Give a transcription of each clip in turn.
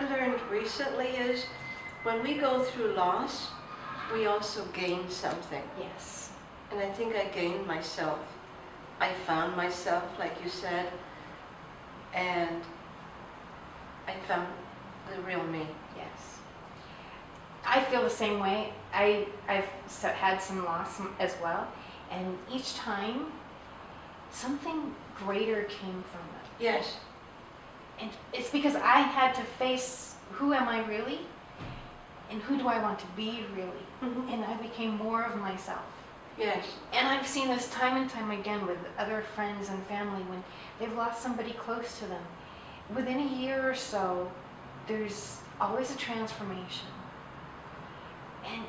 I learned recently is when we go through loss, we also gain something. Yes. And I think I gained myself. I found myself, like you said, and I found the real me. Yes. I feel the same way. I've had some loss as well, and each time something greater came from it. Yes. And it's because I had to face who am I really and who do I want to be really. Mm-hmm. And I became more of myself. Yes. And I've seen this time and time again with other friends and family when they've lost somebody close to them. Within a year or so, there's always a transformation. And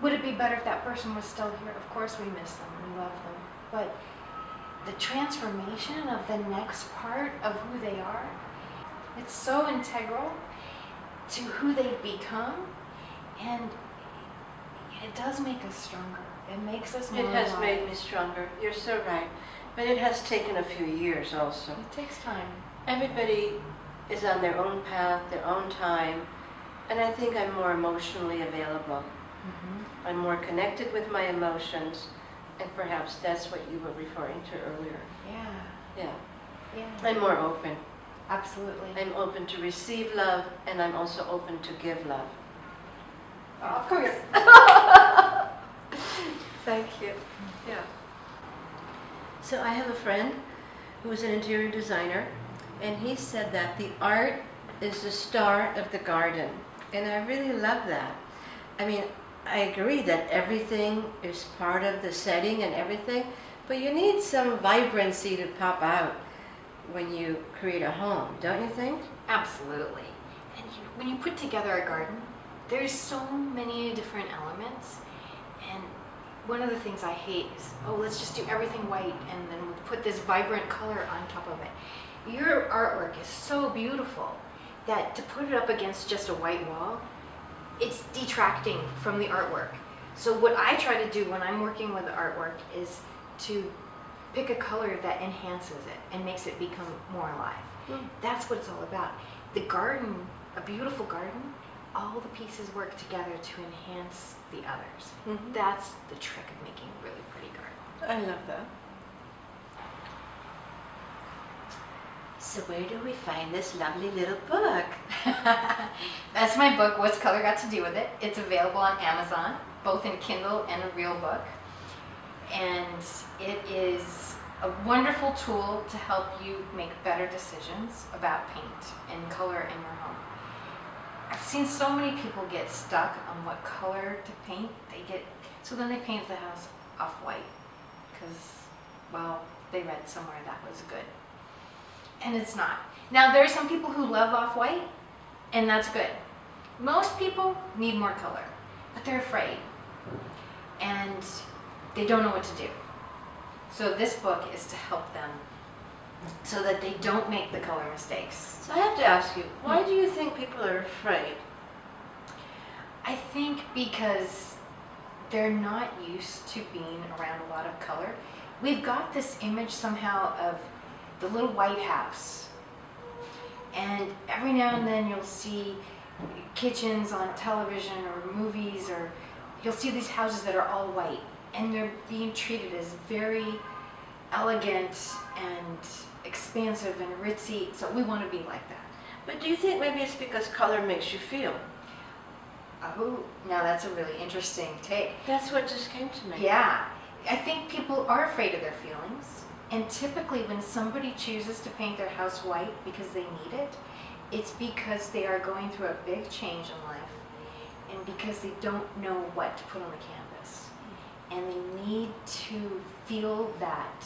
would it be better if that person was still here? Of course we miss them, we love them. But the transformation of the next part of who they are, it's so integral to who they've become, and it does make us stronger. It makes us more It has alive. made me stronger. You're so right. But it has taken a few years also. It takes time. Everybody is on their own path, their own time, and I think I'm more emotionally available. Mm-hmm. I'm more connected with my emotions, and perhaps that's what you were referring to earlier. Yeah. Yeah. Yeah. I'm more open. Absolutely. I'm open to receive love, and I'm also open to give love. Oh, come here. Thank you. Yeah. So I have a friend who is an interior designer, and he said that the art is the star of the garden. And I really love that. I mean, I agree that everything is part of the setting and everything, but you need some vibrancy to pop out when you create a home, don't you think? Absolutely. And when you put together a garden, there's so many different elements. And one of the things I hate is, oh, let's just do everything white and then we'll put this vibrant color on top of it. Your artwork is so beautiful that to put it up against just a white wall, it's detracting from the artwork. So what I try to do when I'm working with the artwork is to pick a color that enhances it and makes it become more alive. That's what it's all about. The garden, a beautiful garden, all the pieces work together to enhance the others. Mm-hmm. That's the trick of making a really pretty garden. I love that. So where do we find this lovely little book? That's my book, What's Color Got to Do With It? It's available on Amazon, both in Kindle and a real book. And it is a wonderful tool to help you make better decisions about paint and color in your home. I've seen so many people get stuck on what color to paint. So then they paint the house off-white because, well, they read somewhere that was good. And it's not. Now, there are some people who love off-white, and that's good. Most people need more color, but they're afraid. And they don't know what to do. So this book is to help them so that they don't make the color mistakes. So I have to ask you, why do you think people are afraid? I think because they're not used to being around a lot of color. We've got this image somehow of the little White House. And every now and then you'll see kitchens on television or movies, or you'll see these houses that are all white. And they're being treated as very elegant and expansive and ritzy, so we want to be like that. But do you think maybe it's because color makes you feel? Oh, now that's a really interesting take. That's what just came to me. Yeah, I think people are afraid of their feelings, and typically when somebody chooses to paint their house white because they need it, it's because they are going through a big change in life, and because they don't know what to put on the canvas. And they need to feel that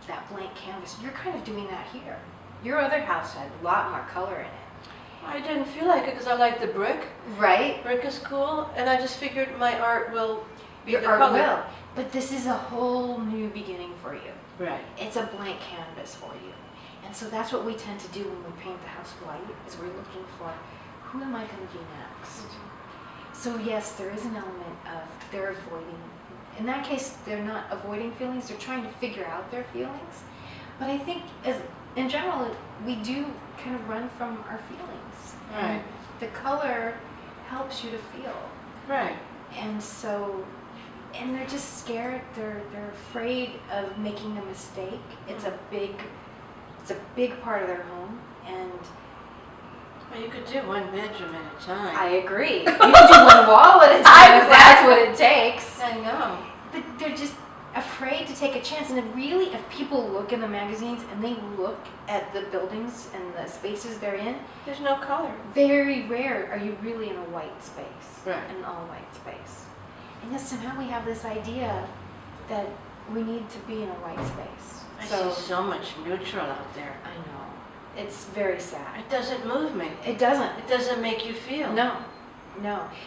that blank canvas. You're kind of doing that here. Your other house had a lot more color in it. I didn't feel like it because I like the brick. Right? Brick is cool, and I just figured my art will be Your the art color. will. But this is a whole new beginning for you. Right. It's a blank canvas for you. And so that's what we tend to do when we paint the house white, is we're looking for, who am I going to be next? So yes, there is an element of they're avoiding. In that case, they're not avoiding feelings, they're trying to figure out their feelings. But I think in general, we do kind of run from our feelings. Right. And the color helps you to feel. Right. And so, and they're just scared. They're afraid of making a mistake. It's a big part of their home. And Well, you could do one bedroom at a time. I agree. You can do one wall at a time if that's what it takes. I know. But they're just afraid to take a chance. And if really, if people look in the magazines and they look at the buildings and the spaces they're in, There's no color. very rare are you really in a white space, Right. an all-white space. And yet somehow we have this idea that we need to be in a white space. I see so much neutral out there. I know. It's very sad. It doesn't move me. It doesn't. It doesn't make you feel. No.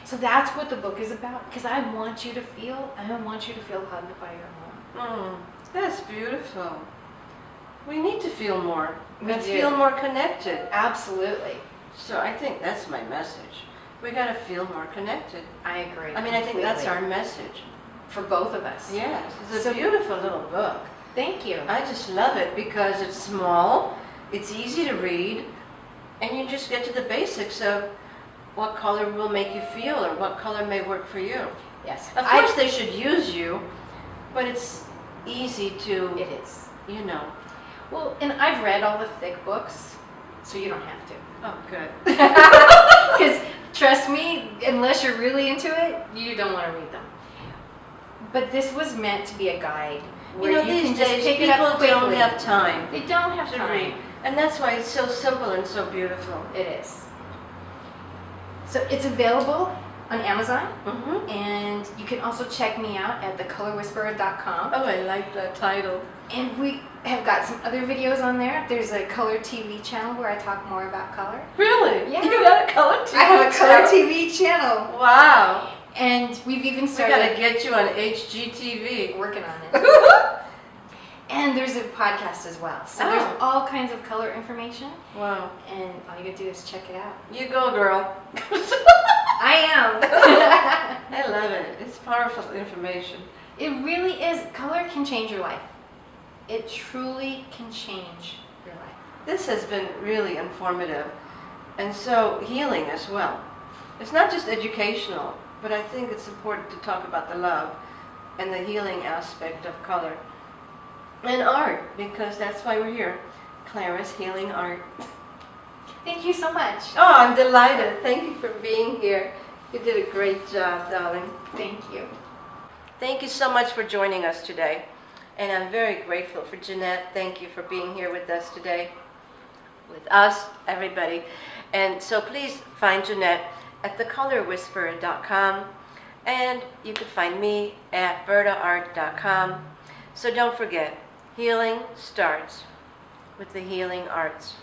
So that's what the book is about, because I want you to feel, and I want you to feel hugged by your home. That's beautiful. We need to feel more. We Let's do. feel more connected. Absolutely. So I think that's my message. We got to feel more connected. I agree. I mean, I think that's our completely. message. For both of us. Yes, it's a So- beautiful little book. Thank you. I just love it because it's small, it's easy to read, and you just get to the basics of what color will make you feel or what color may work for you. Yes. Of course, they should use you, but it's easy to, It is. you know. Well, and I've read all the thick books, so you don't have to. Oh, good. Because trust me, unless you're really into it, you don't want to read them. But this was meant to be a guide where You know, you these can just days pick it people up quickly. don't have time They don't have to time. read, and that's why it's so simple and so beautiful. It is. So it's available on Amazon, Mm-hmm. and you can also check me out at thecolorwhisperer.com. Oh, I like that title. And we have got some other videos on there. There's a color TV channel where I talk more about color. Really? Yeah. You got a color TV I have a color channel? TV channel. Wow. And we've even We started gotta get you on HGTV. working on it. And there's a podcast as well. So Oh. there's all kinds of color information. Wow. And all you gotta do is check it out. You go, girl. I am. I love it. It's powerful information. It really is. Color can change your life. It truly can change your life. This has been really informative and so healing as well. It's not just educational, but I think it's important to talk about the love and the healing aspect of color. And art, because that's why we're here. Clara's Healing Art. Thank you so much. Oh, I'm delighted. Thank you for being here. You did a great job, darling. Thank you. Thank you so much for joining us today. And I'm very grateful for Jeanette. Thank you for being here with us today. With us, everybody. And so please find Jeanette at thecolorwhisperer.com. And you can find me at bertaart.com. So don't forget, healing starts with the healing arts.